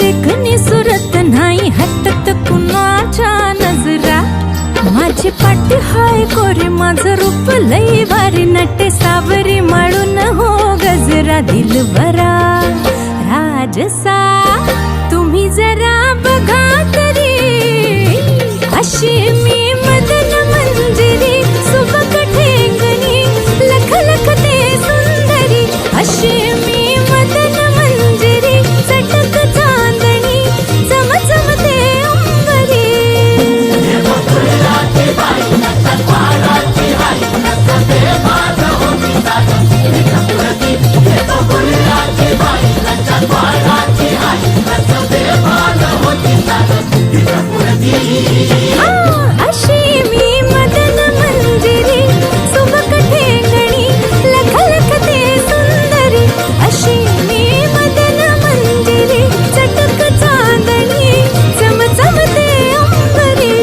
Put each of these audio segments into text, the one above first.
देखणी सुरत नाही हटत कुणाच्या नजरा. माझी पाठी हाय कोरी माझं रूप लई भारी नटे सावरी माळून हो गजरा. दिलबरा राजसा तुम्ही जरा बघा तरी अशी मी मदन मंजिरी. सुबक ठेंगणी लख लख ते सुंदरी अशी मी मदन मंजिरी. चटक चांदणी चमचमते अंबरी. अशी मी मदन मंजिरी. सुबक ठेंगणी लख लख ते सुंदरी अशी मी मदन मंजिरी. चटक चांदणी चमचमते अंबरी.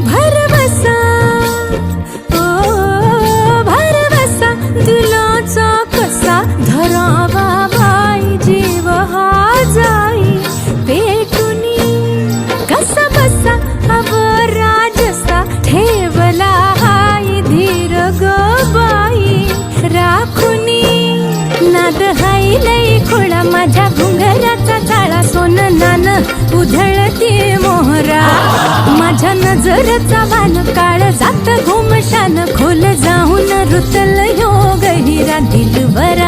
भरवसा ओ भरवसा दिलाचा कसा धरावा बाई. जीव हा जाई पेटुनी कसा बसा अव राजसा. ठेवला हाय धीर ग बाई राखुनी. नाद हाय लई खोळा माझ्या घुंगराचा चाळा. सोन नान उधळते मोहरा. माझ्या नजरचा वान काळ जात घुमशान खोल जाऊन रुतल ह्यो गहिरा. दिलबरा